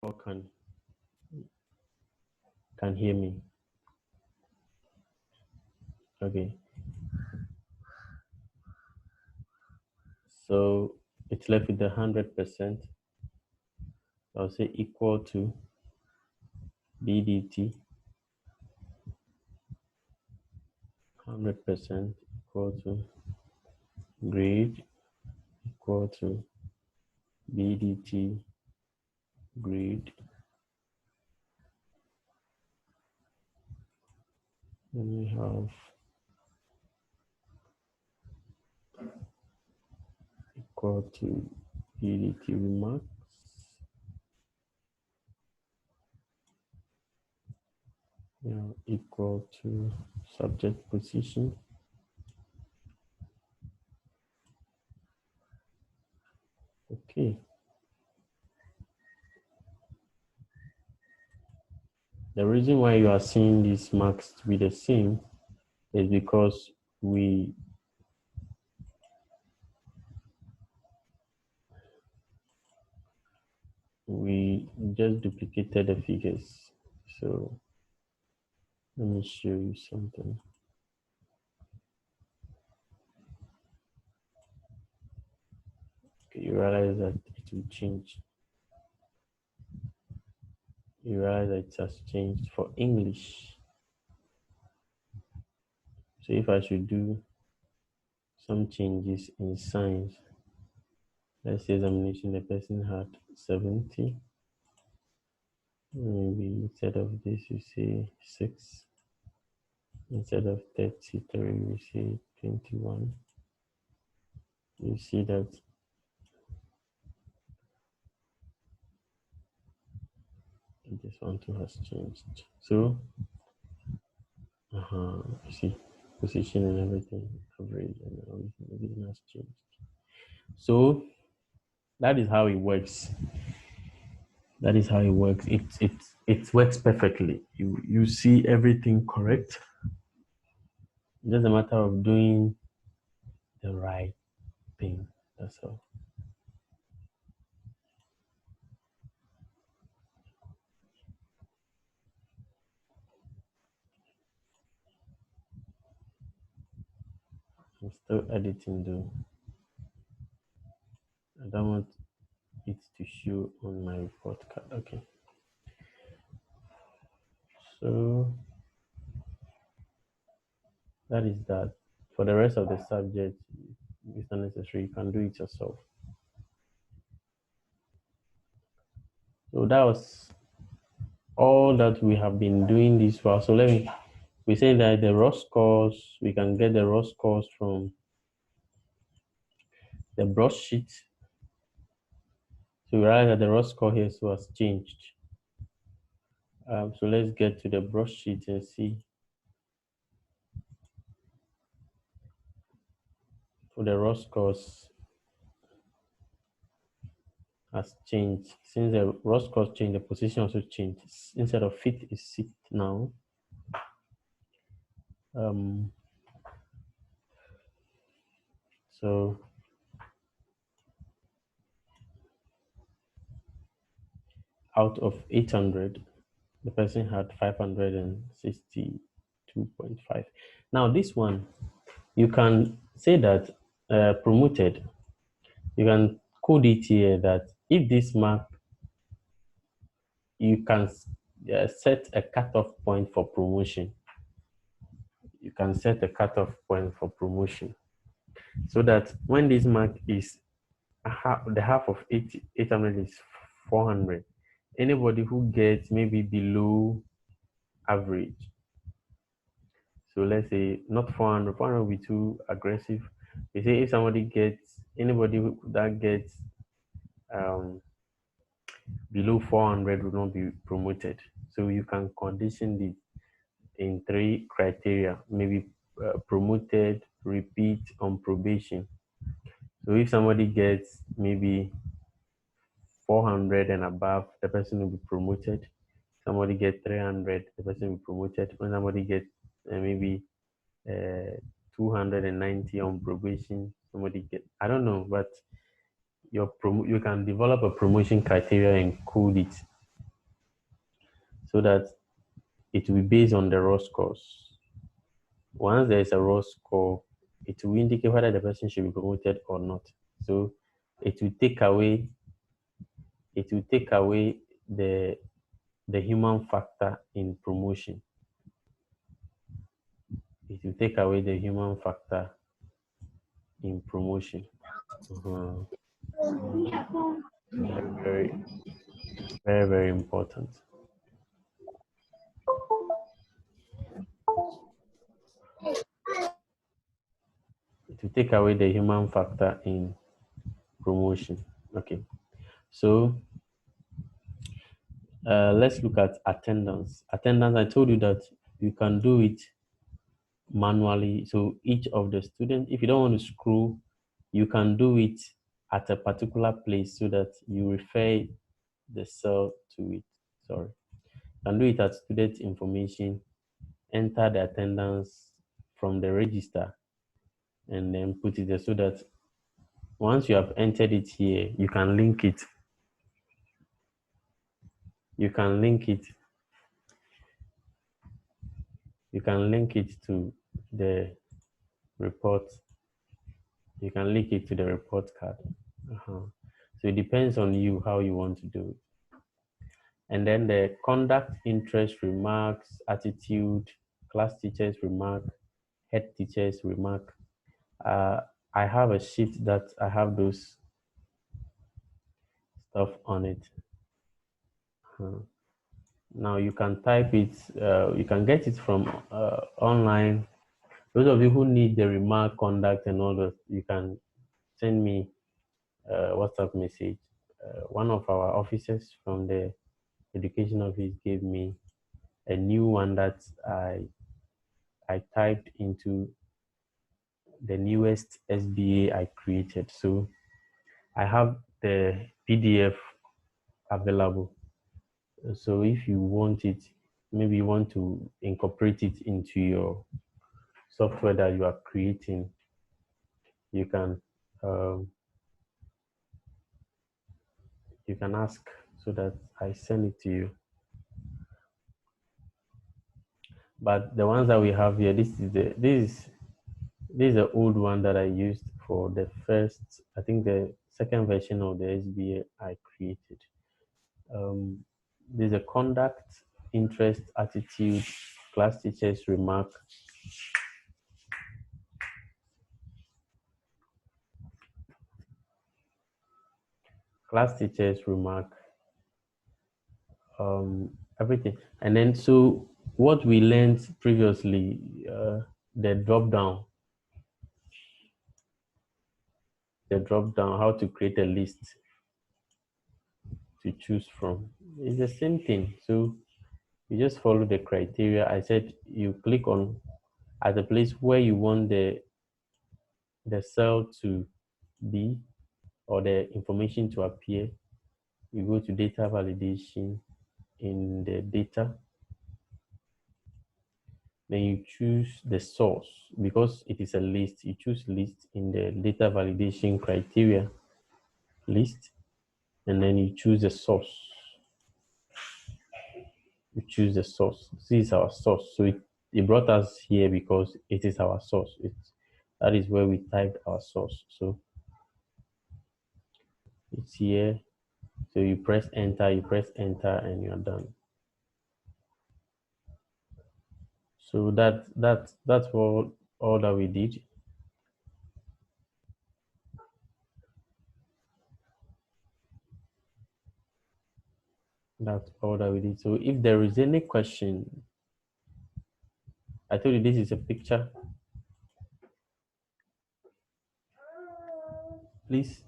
or can hear me. Okay. So it's left with 100%. I'll say equal to BDT 100% equal to grade equal to BDT grade. Then we have equal to BDT remarks equal to subject position okay. The reason why you are seeing these marks to be the same is because we just duplicated the figures. So let me show you something. Okay, you realize that it will change. You realize that it has changed for English. So if I should do some changes in science, let's say examination, the person had 70. Maybe instead of this, you say 6. Instead of 33, we say 21. You see that this one too has changed. So, you see, position and everything, average and everything has changed. So that is how it works. That is how it works. It works perfectly. You see everything correct. It's just a matter of doing the right thing. That's all. I'm still editing though. I don't want it to show on my report card. Okay. So that is that. For the rest of the subject, it's not necessary. You can do it yourself. So that was all that we have been doing this while. So we say that the raw scores, we can get the raw scores from the broadsheet. So we realize that the raw score here was changed. So let's get to the broadsheet and see. For the raw scores has changed. Since the raw scores changed, the position also changed. Instead of fit is sit now. So out of 800, the person had 562.5. Now this one, you can say that promoted, you can code it here that if this mark, you can set a cutoff point for promotion. You can set a cutoff point for promotion so that when this mark is the half of 800 is 400. Anybody who gets maybe below average, so let's say not 400, 400 will be too aggressive. We say if anybody that gets below 400 will not be promoted. So you can condition this in 3 criteria, maybe promoted, repeat, on probation. So if somebody gets maybe 400 and above, the person will be promoted. Somebody gets 300, the person will be promoted. When somebody gets maybe 290 on probation, somebody get, I don't know, but you can develop a promotion criteria and code it so that it will be based on the raw scores. Once there is a raw score, it will indicate whether the person should be promoted or not. So it will take away the human factor in promotion. It will take away the human factor in promotion. Uh-huh. Very, very, very important. It will take away the human factor in promotion. Okay. So let's look at attendance. Attendance, I told you that you can do it manually. So each of the students, if you don't want to scroll, you can do it at a particular place so that you refer the cell to it. Sorry. You can do it at student information, enter the attendance from the register, and then put it there so that once you have entered it here, you can link it. You can link it. You can link it to the report. You can link it to the report card. So it depends on you how you want to do it. And then the conduct, interest, remarks, attitude, class teachers remark, head teachers remark. I have a sheet that I have those stuff on it. Now you can type it, you can get it from online. Those of you who need the remark, conduct, and all that, you can send me a WhatsApp message. One of our officers from the education office gave me a new one that I typed into the newest SBA I created. So I have the PDF available. So if you want it, maybe you want to incorporate it into your software that you are creating, you can um, ask so that I send it to you. But the ones that we have here, this is the old one that I used for the first, I think the second version of the SBA I created. There's a conduct, interest, attitude, class teachers remark. Class teachers remark, everything. And then, so what we learned previously, the drop down, how to create a list to choose from. It's the same thing. So you just follow the criteria. I said you click on at the place where you want the cell to be or the information to appear. You go to data validation in the data. Then you choose the source because it is a list. You choose list in the data validation criteria list, and then you choose the source. You choose the source. This is our source. So it brought us here because it is our source. That is where we typed our source. So it's here. So you press enter, and you're done. So that's all that we did. That's all that we did. So if there is any question, I told you this is a picture. Please